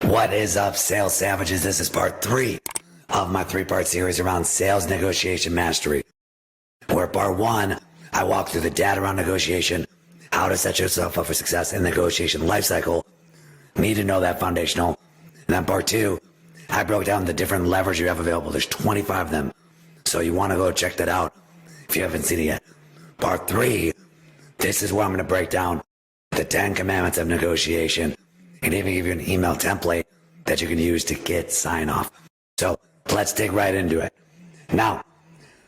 What is up, sales savages? This is part 3 of my 3-part series around sales negotiation mastery. Where part 1, I walk through the data around negotiation, how to set yourself up for success in the negotiation lifecycle. Need to know that foundational. And then part 2, I broke down the different levers you have available. There's 25 of them. So you want to go check that out if you haven't seen it yet. Part 3, this is where I'm going to break down the 10 commandments of negotiation and even give you an email template that you can use to get sign off. So let's dig right into it. Now,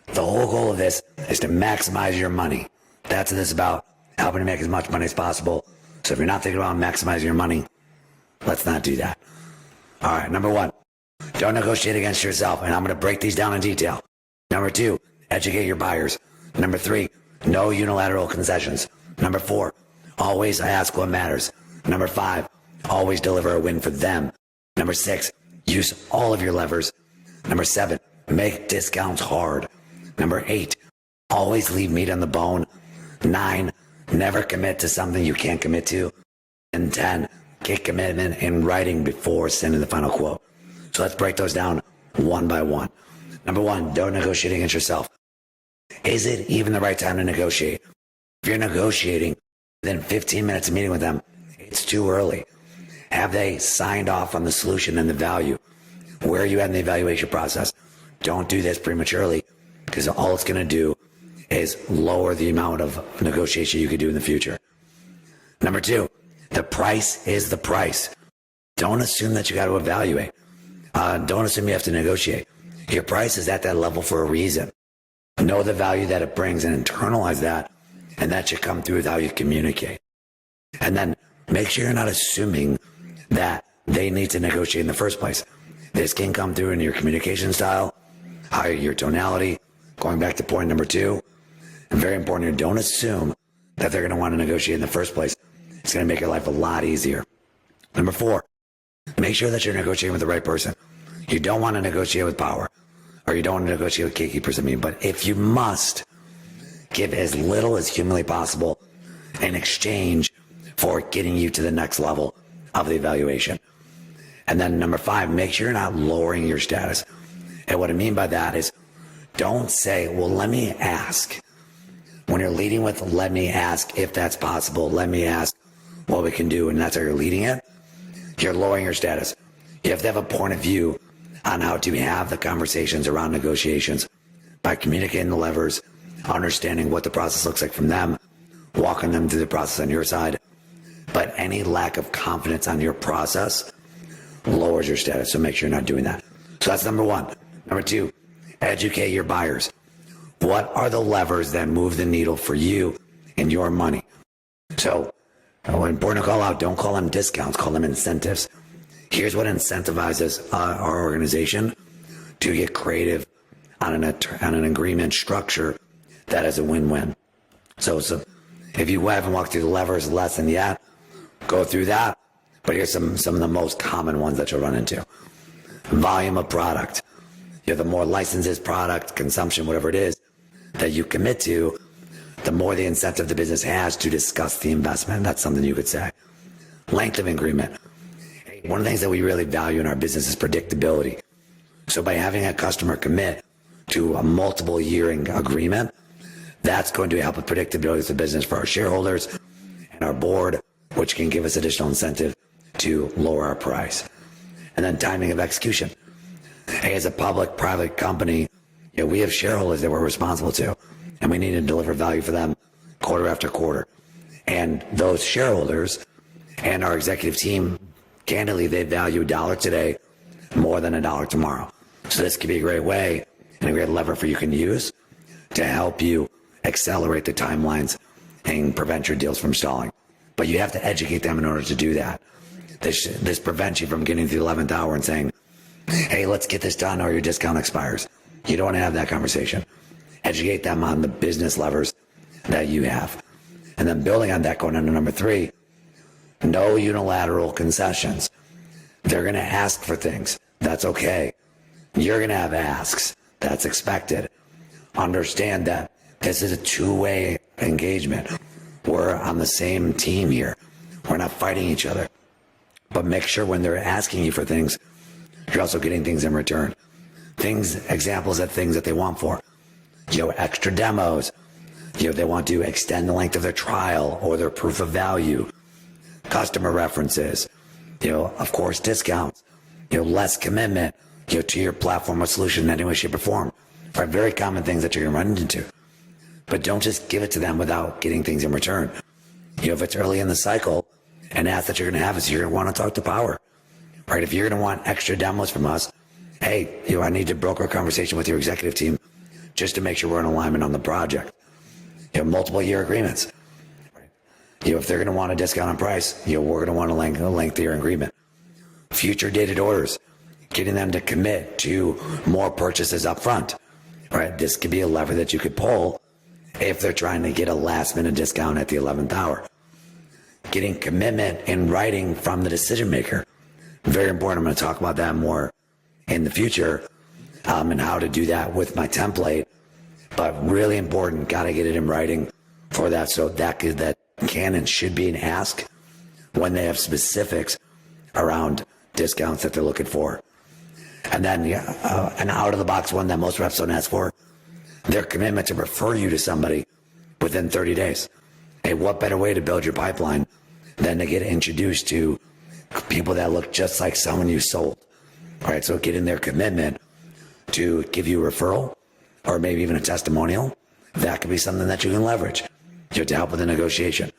the whole goal of this is to maximize your money. That's what this is about, helping to make as much money as possible. So if you're not thinking about maximizing your money, let's not do that. All right, number 1, don't negotiate against yourself. And I'm going to break these down in detail. Number 2, educate your buyers. Number 3, no unilateral concessions. Number 4, always ask what matters. Number 5, always deliver a win for them. Number 6, use all of your levers. Number 7, make discounts hard. Number 8, always leave meat on the bone. 9, never commit to something you can't commit to. And 10, get commitment in writing before sending the final quote. So let's break those down one by one. Number 1, don't negotiate against yourself. Is it even the right time to negotiate? If you're negotiating within 15 minutes of meeting with them, it's too early. Have they signed off on the solution and the value? Where are you at in the evaluation process? Don't do this prematurely, because all it's going to do is lower the amount of negotiation you could do in the future. Number 2, the price is the price. Don't assume that you got to evaluate. Don't assume you have to negotiate. Your price is at that level for a reason. Know the value that it brings and internalize that, and that should come through with how you communicate. And then make sure you're not assuming that they need to negotiate in the first place. This can come through in your communication style, your tonality. Going back to point number 2, and very important here, don't assume that they're going to want to negotiate in the first place. It's going to make your life a lot easier. Number 4, make sure that you're negotiating with the right person. You don't want to negotiate with power, or you don't want to negotiate with gatekeepers. But if you must, give as little as humanly possible in exchange for getting you to the next level of the evaluation. And then number 5, make sure you're not lowering your status. And what I mean by that is, don't say, well, let me ask. When you're leading with, let me ask if that's possible, let me ask what we can do, and that's how you're leading it, you're lowering your status. You have to have a point of view on how to have the conversations around negotiations by communicating the levers, understanding what the process looks like from them, walking them through the process on your side. But any lack of confidence on your process lowers your status, so make sure you're not doing that. So that's number 1. Number 2, educate your buyers. What are the levers that move the needle for you and your money? So, important to call out, don't call them discounts, call them incentives. Here's what incentivizes our organization to get creative on an agreement structure that is a win-win. So if you haven't walked through the levers lesson yet, go through that. But here's some of the most common ones that you'll run into. Volume of product. The more licenses, product, consumption, whatever it is that you commit to, the more the incentive the business has to discuss the investment. That's something you could say. Length of agreement. One of the things that we really value in our business is predictability. So by having a customer commit to a multiple year agreement, that's going to help with predictability of the business for our shareholders and our board, which can give us additional incentive to lower our price. And then timing of execution. Hey, as a public-private company, we have shareholders that we're responsible to, and we need to deliver value for them quarter after quarter. And those shareholders and our executive team, candidly, they value $1 today more than $1 tomorrow. So this could be a great way and a great lever for you can use to help you accelerate the timelines and prevent your deals from stalling. But you have to educate them in order to do that. This prevents you from getting to the 11th hour and saying, hey, let's get this done or your discount expires. You don't want to have that conversation. Educate them on the business levers that you have. And then building on that, going into number 3, no unilateral concessions. They're going to ask for things. That's okay. You're going to have asks. That's expected. Understand that this is a two-way engagement. We're on the same team here. We're not fighting each other. But make sure when they're asking you for things, you're also getting things in return. Examples of things that they want for, extra demos. They want to extend the length of their trial or their proof of value, customer references, of course, discounts, less commitment, to your platform or solution in any way, shape, or form. Are very common things that you're going to run into. But don't just give it to them without getting things in return. If it's early in the cycle, an ask that you're going to have is you're going to want to talk to power, right? If you're going to want extra demos from us, hey, I need to broker a conversation with your executive team just to make sure we're in alignment on the project. Multiple year agreements. Right? If they're going to want a discount on price, we're going to want to lengthen your agreement. Future dated orders, getting them to commit to more purchases up front. Right? This could be a lever that you could pull if they're trying to get a last minute discount at the 11th hour. Getting commitment in writing from the decision maker. Very important. I'm going to talk about that more in the future and how to do that with my template. But really important, got to get it in writing for that. So that can and should be an ask when they have specifics around discounts that they're looking for. And then an out-of-the-box one that most reps don't ask for, their commitment to refer you to somebody within 30 days. Hey, what better way to build your pipeline than to get introduced to people that look just like someone you sold? All right, so getting their commitment to give you a referral or maybe even a testimonial, that could be something that you can leverage to help with the negotiation.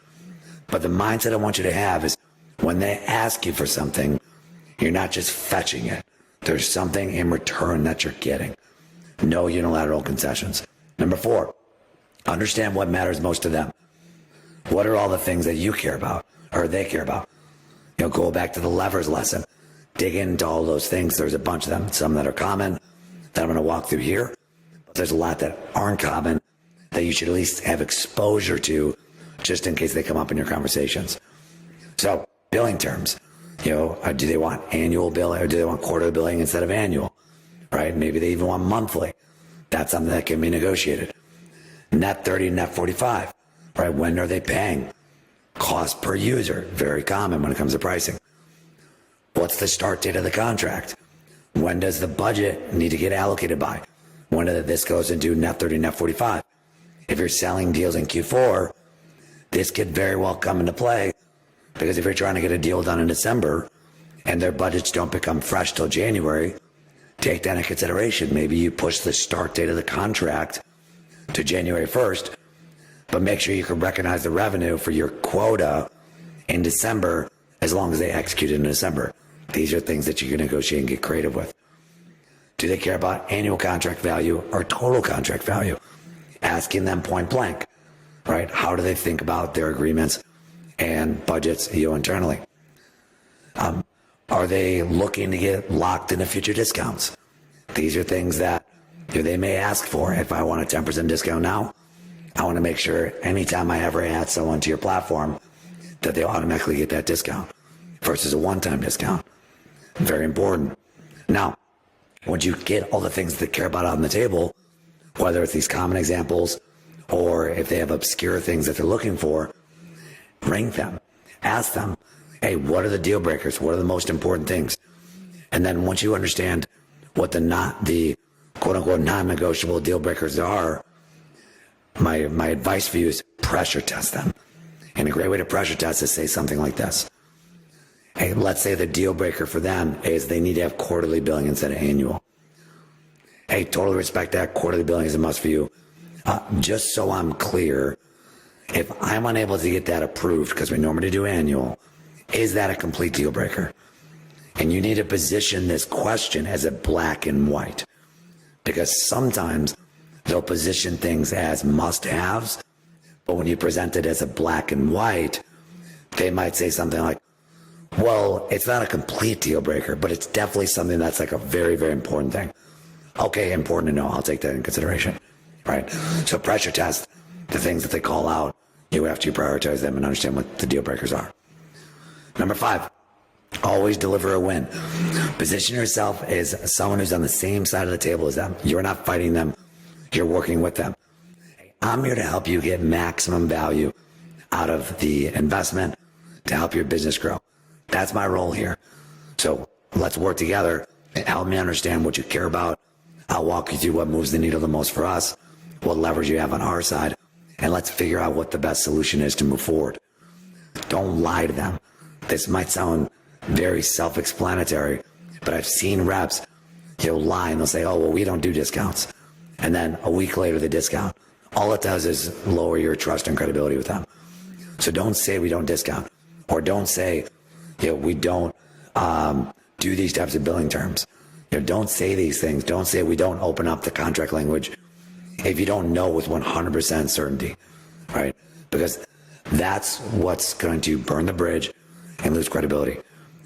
But the mindset I want you to have is when they ask you for something, you're not just fetching it. There's something in return that you're getting. No unilateral concessions. Number 4, understand what matters most to them. What are all the things that you care about or they care about? Go back to the levers lesson. Dig into all those things. There's a bunch of them. Some that are common that I'm going to walk through here. But there's a lot that aren't common that you should at least have exposure to just in case they come up in your conversations. So billing terms. Do they want annual billing or do they want quarterly billing instead of annual? Right? Maybe they even want monthly. That's something that can be negotiated. Net 30, net 45. Right? When are they paying? Cost per user. Very common when it comes to pricing. What's the start date of the contract? When does the budget need to get allocated by? When this goes into net 30, net 45. If you're selling deals in Q4, this could very well come into play. Because if you're trying to get a deal done in December and their budgets don't become fresh till January, take that into consideration. Maybe you push the start date of the contract to January 1st, but make sure you can recognize the revenue for your quota in December as long as they execute it in December. These are things that you can negotiate and get creative with. Do they care about annual contract value or total contract value? Asking them point blank, right? How do they think about their agreements and budgets internally? Are they looking to get locked into future discounts? These are things that they may ask for. If I want a 10% discount now, I want to make sure anytime I ever add someone to your platform that they automatically get that discount versus a one-time discount. Very important. Now, once you get all the things that they care about on the table, whether it's these common examples or if they have obscure things that they're looking for, bring them, ask them, hey, what are the deal breakers? What are the most important things? And then once you understand what the quote unquote non-negotiable deal breakers are, my advice for you is pressure test them. And a great way to pressure test is say something like this. Hey, let's say the deal breaker for them is they need to have quarterly billing instead of annual. Hey, totally respect that. Quarterly billing is a must for you. Just so I'm clear, if I'm unable to get that approved, because we normally do annual, is that a complete deal breaker? And you need to position this question as a black and white, because sometimes they'll position things as must-haves, but when you present it as a black and white, they might say something like, well, it's not a complete deal breaker, but it's definitely something that's like a very, very important thing. Okay, important to know. I'll take that in consideration, right? So pressure test the things that they call out after you prioritize them and understand what the deal breakers are. Number 5, always deliver a win. Position yourself as someone who's on the same side of the table as them. You're not fighting them. You're working with them. I'm here to help you get maximum value out of the investment to help your business grow. That's my role here. So let's work together. Help me understand what you care about. I'll walk you through what moves the needle the most for us, what leverage you have on our side, and let's figure out what the best solution is to move forward. Don't lie to them. This might sound very self-explanatory, but I've seen reps, lie and they'll say, oh, well, we don't do discounts. And then a week later, the discount. All it does is lower your trust and credibility with them. So don't say we don't discount, or don't say, we don't do these types of billing terms. Don't say these things. Don't say we don't open up the contract language if you don't know with 100% certainty, right? Because that's what's going to burn the bridge and lose credibility.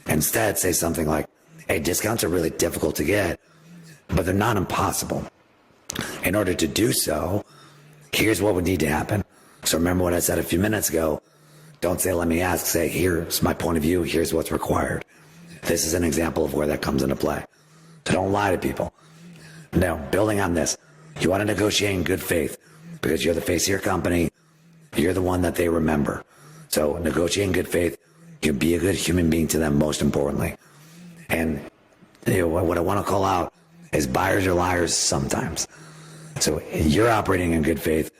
Instead, say something like, hey, discounts are really difficult to get, but they're not impossible. In order to do so, here's what would need to happen. So remember what I said a few minutes ago. Don't say, let me ask. Say, here's my point of view. Here's what's required. This is an example of where that comes into play. So don't lie to people. Now, building on this, you want to negotiate in good faith because you're the face of your company. You're the one that they remember. So negotiate in good faith. You be a good human being to them, most importantly. And what I want to call out is buyers are liars sometimes. So you're operating in good faith,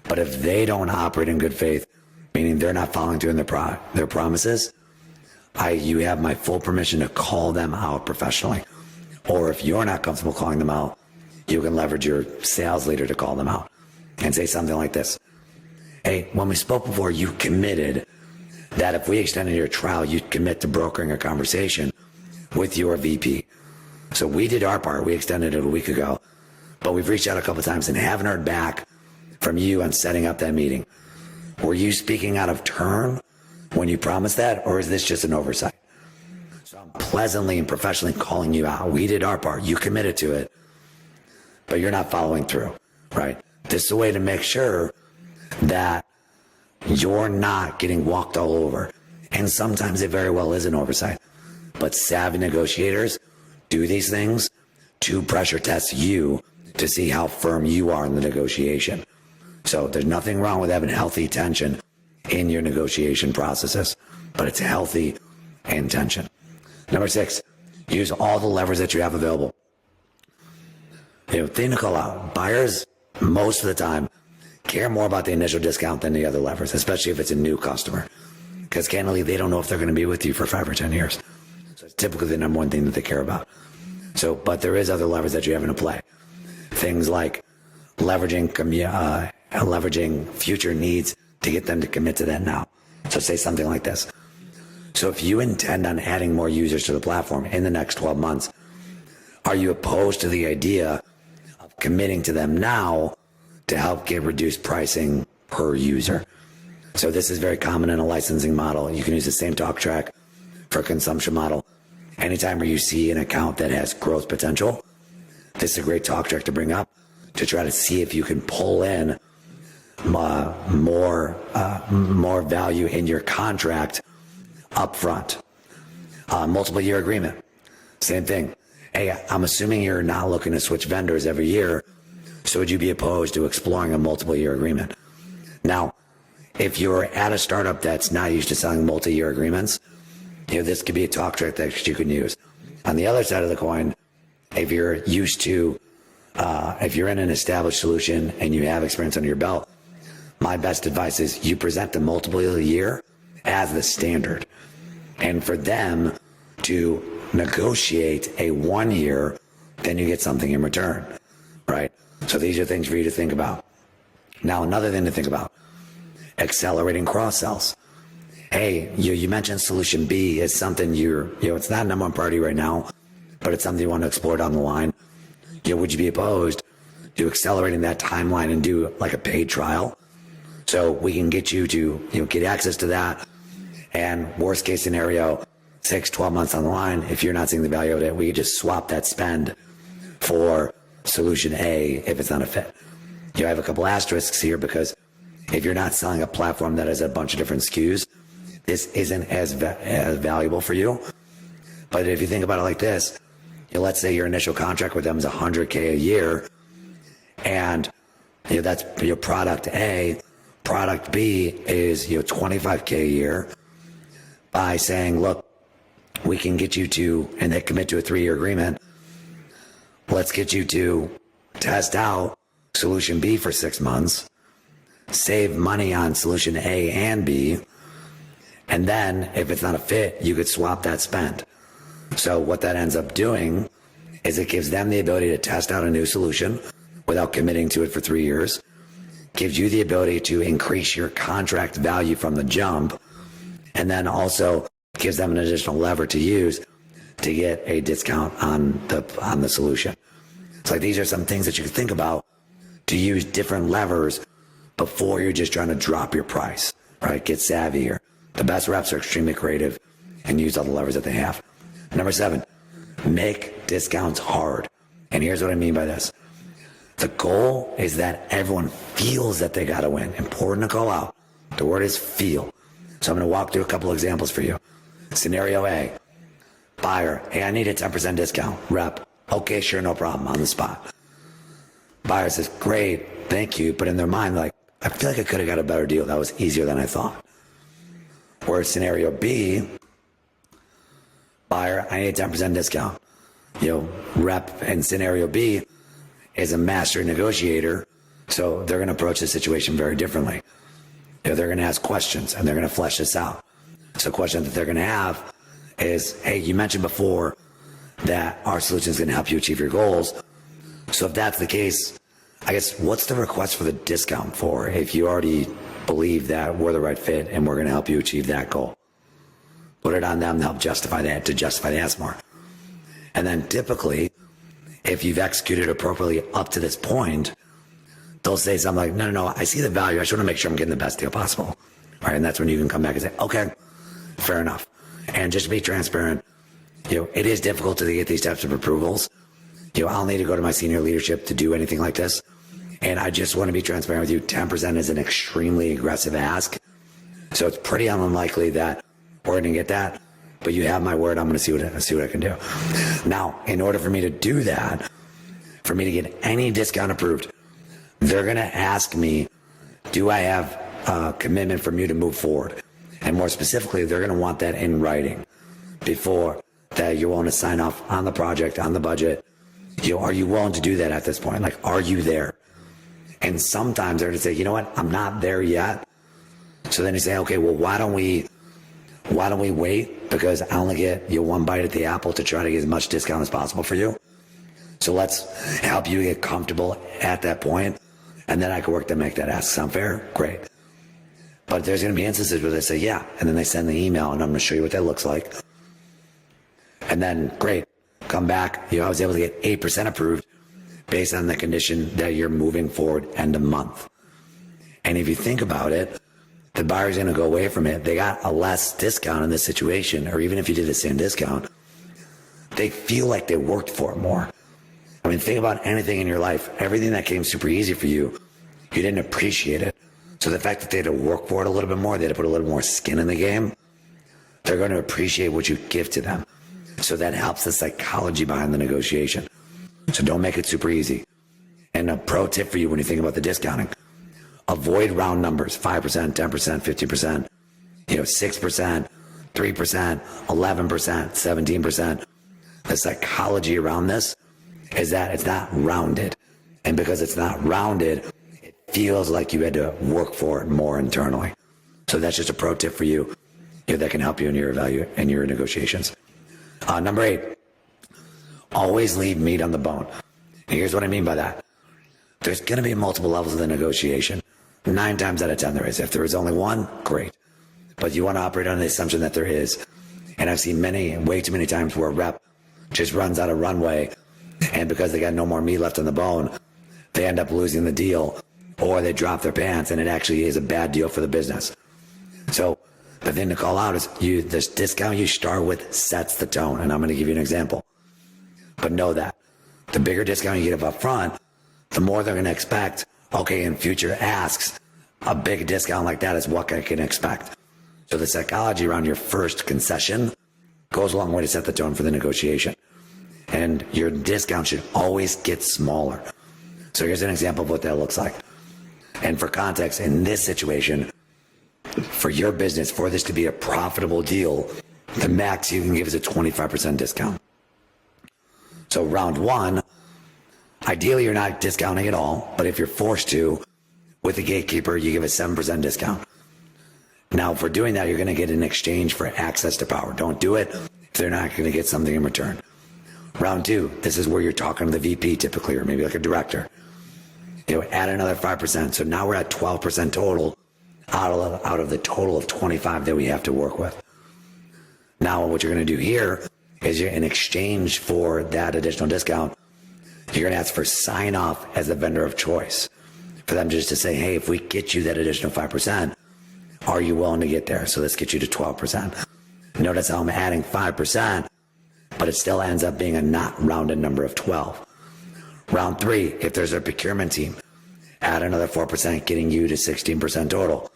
but if they don't operate in good faith, meaning they're not following through in their promises, you have my full permission to call them out professionally. Or if you're not comfortable calling them out, you can leverage your sales leader to call them out and say something like this. Hey, when we spoke before, you committed that if we extended your trial, you'd commit to brokering a conversation with your VP. So we did our part. We extended it a week ago, but we've reached out a couple of times and haven't heard back from you on setting up that meeting. Were you speaking out of turn when you promised that, or is this just an oversight? So I'm pleasantly and professionally calling you out. We did our part. You committed to it, but you're not following through, right? This is a way to make sure that you're not getting walked all over. And sometimes it very well is an oversight. But savvy negotiators do these things to pressure test you to see how firm you are in the negotiation. So there's nothing wrong with having healthy tension in your negotiation processes, but it's healthy and tension. Number 6, use all the levers that you have available. Thing to call out, buyers, most of the time, care more about the initial discount than the other levers, especially if it's a new customer. Because candidly, they don't know if they're going to be with you for 5 or 10 years. So it's typically the number one thing that they care about. So, but there is other levers that you have in play. Things like leveraging future needs to get them to commit to that now. So say something like this. So if you intend on adding more users to the platform in the next 12 months, are you opposed to the idea of committing to them now to help get reduced pricing per user? So this is very common in a licensing model. You can use the same talk track for a consumption model. Anytime where you see an account that has growth potential, this is a great talk track to bring up to try to see if you can pull in more value in your contract up front. Multiple year agreement, same thing. Hey, I'm assuming you're not looking to switch vendors every year, so would you be opposed to exploring a multiple year agreement? Now, if you're at a startup that's not used to selling multi-year agreements, this could be a talk track that you can use. On the other side of the coin, if you're used to, if you're in an established solution and you have experience under your belt, my best advice is you present the multiple year as the standard. And for them to negotiate a 1 year, then you get something in return, right? So these are things for you to think about. Now, another thing to think about, accelerating cross sells. Hey, you mentioned solution B is something it's not number one priority right now, but it's something you want to explore down the line. Would you be opposed to accelerating that timeline and do like a paid trial? So we can get you to, get access to that. And worst case scenario, 6-12 months on the line, if you're not seeing the value of it, we could just swap that spend for solution A if it's not a fit. I have a couple asterisks here because if you're not selling a platform that has a bunch of different SKUs, this isn't as valuable for you. But if you think about it like this, let's say your initial contract with them is $100K a year, and that's your product A. Product B is $25K a year. By saying, look, we can get you to, and they commit to a 3-year agreement, let's get you to test out solution B for 6 months, save money on solution A and B, and then if it's not a fit, you could swap that spend. So what that ends up doing is it gives them the ability to test out a new solution without committing to it for 3 years, gives you the ability to increase your contract value from the jump, and then also gives them an additional lever to use to get a discount on the solution. It's like these are some things that you can think about to use different levers before you're just trying to drop your price, right? Get savvy here. The best reps are extremely creative and use all the levers that they have. Number 7, make discounts hard. And here's what I mean by this. The goal is that everyone feels that they got to win. Important to call out. The word is feel. So I'm going to walk through a couple examples for you. Scenario A, buyer, hey, I need a 10% discount. Rep, okay, sure, no problem, on the spot. Buyer says, great, thank you. But in their mind, like, I feel like I could have got a better deal. That was easier than I thought. Whereas scenario B, buyer, I need a 10% discount. Rep in scenario B is a master negotiator, so they're going to approach the situation very differently. They're going to ask questions and they're going to flesh this out. So the question that they're going to have is, hey, you mentioned before that our solution is going to help you achieve your goals. So if that's the case, I guess what's the request for the discount for if you already believe that we're the right fit and we're going to help you achieve that goal? Put it on them to help justify that, to justify the ask more. And then typically, if you've executed appropriately up to this point, they'll say something like, no, I see the value. I just want to make sure I'm getting the best deal possible. All right, and that's when you can come back and say, okay, fair enough. And just to be transparent, it is difficult to get these types of approvals. I'll need to go to my senior leadership to do anything like this. And I just want to be transparent with you. 10% is an extremely aggressive ask. So it's pretty unlikely that we're going to get that. But you have my word. I'm going to see what I can do. Now, in order for me to do that, for me to get any discount approved, they're going to ask me, do I have a commitment from you to move forward? And more specifically, they're going to want that in writing before that you're willing to sign off on the project, on the budget. Are you willing to do that at this point? Like, are you there? And sometimes they're going to say, you know what, I'm not there yet. So then you say, okay, well, why don't we wait? Because I only get one bite at the apple to try to get as much discount as possible for you. So let's help you get comfortable at that point, and then I can work to make that ask sound fair. Great. But there's going to be instances where they say, yeah, and then they send the email, and I'm going to show you what that looks like. And then, great, come back. I was able to get 8% approved based on the condition that you're moving forward end of month. And if you think about it, the buyer's going to go away from it. They got a less discount in this situation, or even if you did the same discount, they feel like they worked for it more. I mean, think about anything in your life. Everything that came super easy for you, you didn't appreciate it. So the fact that they had to work for it a little bit more, they had to put a little more skin in the game, they're going to appreciate what you give to them. So that helps the psychology behind the negotiation. So don't make it super easy. And a pro tip for you when you think about the discounting, avoid round numbers, 5%, 10%, 50%, 6%, 3%, 11%, 17%. The psychology around this is that it's not rounded. And because it's not rounded, it feels like you had to work for it more internally. So that's just a pro tip for you that can help you in your value and your negotiations. Number 8, always leave meat on the bone. And here's what I mean by that. There's going to be multiple levels of the negotiation. 9 times out of 10 there is. If there is only one, great. But you want to operate on the assumption that there is. And I've seen way too many times where a rep just runs out of runway, and because they got no more meat left on the bone, they end up losing the deal, or they drop their pants, and it actually is a bad deal for the business. So the thing to call out is this discount you start with sets the tone, and I'm going to give you an example. But know that the bigger discount you get up front, the more they're going to expect, okay, in future asks, a big discount like that is what I can expect. So the psychology around your first concession goes a long way to set the tone for the negotiation. And your discount should always get smaller. So here's an example of what that looks like. And for context, in this situation, for your business, for this to be a profitable deal, the max you can give is a 25% discount. So round one, ideally you're not discounting at all, but if you're forced to, with the gatekeeper, you give a 7% discount. Now, for doing that, you're going to get an exchange for access to power. Don't do it if they're not going to get something in return. Round two, this is where you're talking to the VP typically, or maybe like a director. Add another 5%. So now we're at 12% total out of the total of 25 that we have to work with. Now, what you're going to do here is in exchange for that additional discount, you're going to ask for sign off as the vendor of choice for them just to say, hey, if we get you that additional 5%, are you willing to get there? So let's get you to 12%. Notice how I'm adding 5%, but it still ends up being a not rounded number of 12. Round three, if there's a procurement team, add another 4%, getting you to 16% total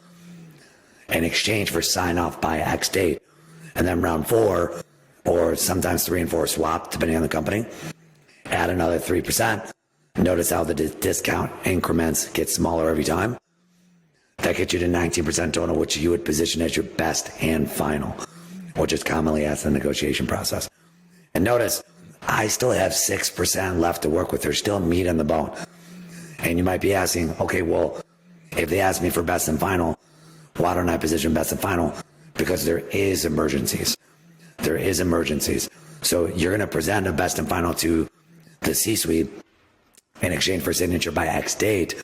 in exchange for sign off by X date. And then round four, or sometimes 3 and 4 swap, depending on the company, add another 3%. Notice how the discount increments get smaller every time. That gets you to 19% total, which you would position as your best and final, which is commonly asked in the negotiation process. And notice, I still have 6% left to work with. There's still meat on the bone. And you might be asking, okay, well, if they ask me for best and final, why don't I position best and final? Because there is emergencies. There is emergencies. So you're going to present a best and final to the C-suite in exchange for signature by X date.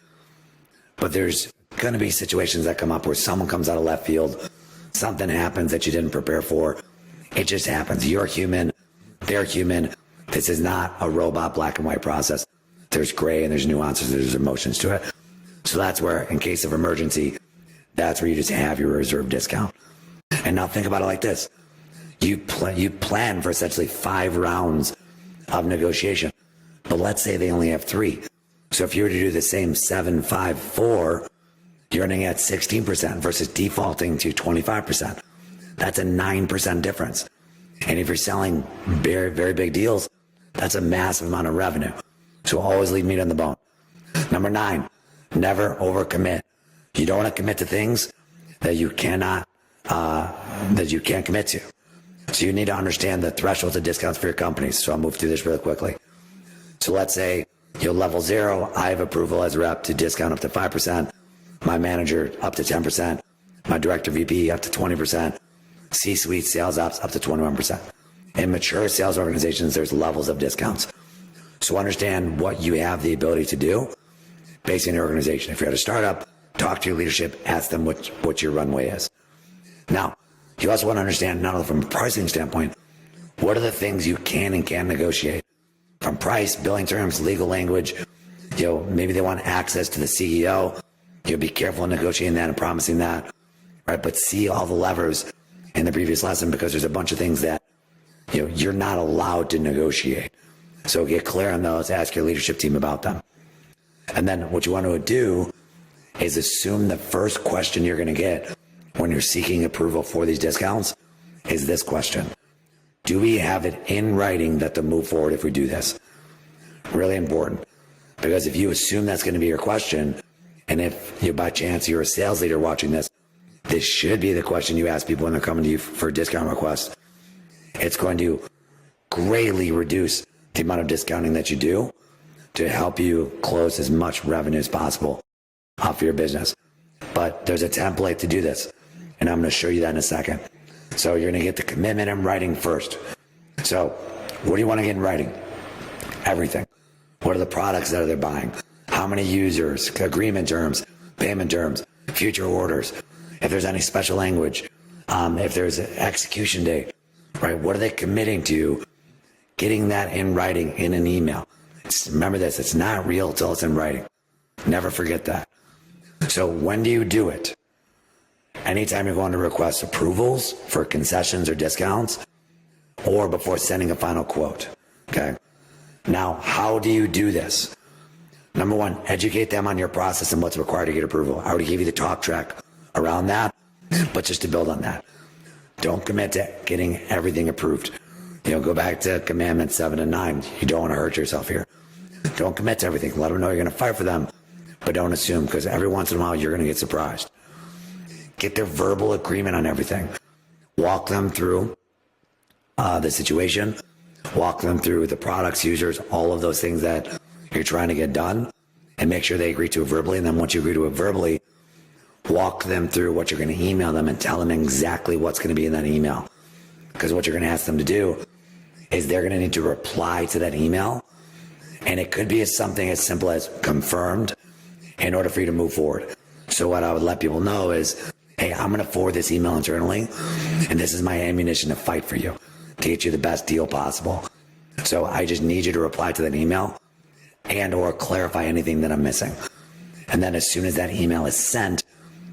But there's going to be situations that come up where someone comes out of left field, something happens that you didn't prepare for. It just happens. You're human. They're human. This is not a robot black and white process. There's gray and there's nuances, there's emotions to it. So that's where, in case of emergency, that's where you just have your reserve discount. And now think about it like this. You plan for essentially 5 rounds of negotiation, but let's say they only have 3. So if you were to do the same 7, 5, 4, you're running at 16% versus defaulting to 25%. That's a 9% difference. And if you're selling very, very big deals, that's a massive amount of revenue. So always leave meat on the bone. Number 9, never overcommit. You don't want to commit to things that you cannot, that you can't commit to. So you need to understand the thresholds of discounts for your companies. So I'll move through this really quickly. So let's say you're level 0. I have approval as a rep to discount up to 5%. My manager up to 10%. My director VP up to 20%. C-suite sales ops up to 21%. In mature sales organizations, there's levels of discounts. So understand what you have the ability to do based on your organization. If you're at a startup, talk to your leadership, ask them what your runway is. Now, you also want to understand, not only from a pricing standpoint, what are the things you can and can't negotiate? From price, billing terms, legal language, maybe they want access to the CEO. Be careful in negotiating that and promising that, right? But see all the levers in the previous lesson, because there's a bunch of things that, you're not allowed to negotiate. So get clear on those, ask your leadership team about them. And then what you want to do is assume the first question you're going to get when you're seeking approval for these discounts is this question. Do we have it in writing that they'll move forward if we do this? Really important. Because if you assume that's going to be your question, and if by chance you're a sales leader watching this, this should be the question you ask people when they're coming to you for discount requests. It's going to greatly reduce the amount of discounting that you do to help you close as much revenue as possible off your business. But there's a template to do this, and I'm going to show you that in a second. So you're going to get the commitment in writing first. So what do you want to get in writing? Everything. What are the products that they're buying? How many users, agreement terms, payment terms, future orders, if there's any special language, if there's an execution date, right? What are they committing to? Getting that in writing in an email. Remember this, it's not real till it's in writing. Never forget that. So when do you do it? Anytime you're going to request approvals for concessions or discounts, or before sending a final quote, okay? Now, how do you do this? Number 1, educate them on your process and what's required to get approval. I already gave you the talk track around that, but just to build on that. Don't commit to getting everything approved. Go back to commandments 7 and 9. You don't want to hurt yourself here. Don't commit to everything. Let them know you're going to fight for them, but don't assume, because every once in a while you're going to get surprised. Get their verbal agreement on everything. Walk them through the situation, walk them through the products, users, all of those things that you're trying to get done, and make sure they agree to it verbally. And then once you agree to it verbally, walk them through what you're going to email them and tell them exactly what's going to be in that email. Because what you're going to ask them to do is they're going to need to reply to that email. And it could be something as simple as confirmed in order for you to move forward. So what I would let people know is, hey, I'm going to forward this email internally, and this is my ammunition to fight for you, to get you the best deal possible. So I just need you to reply to that email and or clarify anything that I'm missing. And then as soon as that email is sent,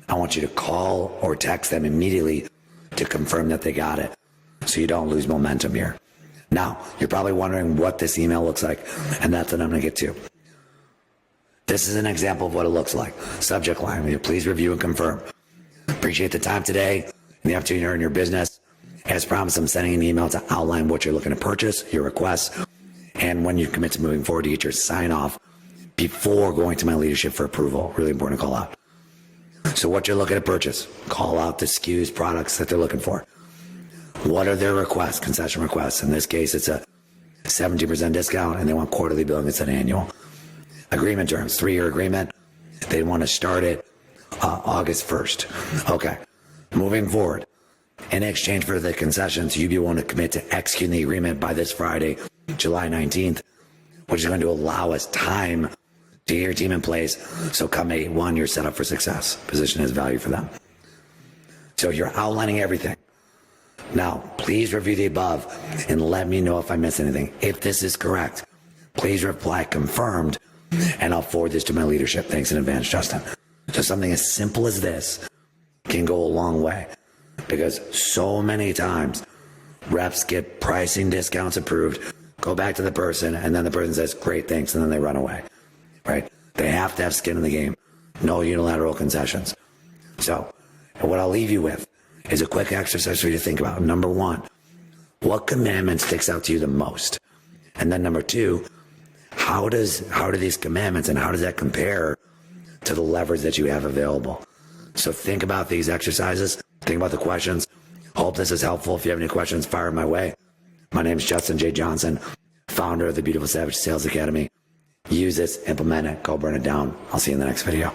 I want you to call or text them immediately to confirm that they got it, so you don't lose momentum here. Now, you're probably wondering what this email looks like, and that's what I'm going to get to. This is an example of what it looks like. Subject line, please review and confirm. Appreciate the time today and the opportunity to earn your business. As promised, I'm sending an email to outline what you're looking to purchase, your requests, and when you commit to moving forward to get your sign off before going to my leadership for approval. Really important to call out. So what you're looking to purchase, call out the SKUs, products that they're looking for. What are their requests, concession requests? In this case, it's a 70% discount, and they want quarterly billing instead of annual. Agreement terms, 3-year agreement. They want to start it August 1st. Okay, moving forward. In exchange for the concessions, you'd be willing to commit to executing the agreement by this Friday, July 19th, which is going to allow us time to get your team in place. So come 8/1, you're set up for success. Position has value for them. So you're outlining everything. Now, please review the above and let me know if I miss anything. If this is correct, please reply confirmed, and I'll forward this to my leadership. Thanks in advance, Justin. So something as simple as this can go a long way, because so many times reps get pricing discounts approved, go back to the person, and then the person says, great, thanks, and then they run away, right? They have to have skin in the game. No unilateral concessions. So what I'll leave you with is a quick exercise for you to think about. Number one, what commandment sticks out to you the most? And then number two, how do these commandments and how does that compare to the leverage that you have available? So think about these exercises. Think about the questions. Hope this is helpful. If you have any questions, fire my way. My name is Justin J. Johnson, founder of the Beautiful Savage Sales Academy. Use this, implement it, go burn it down. I'll see you in the next video.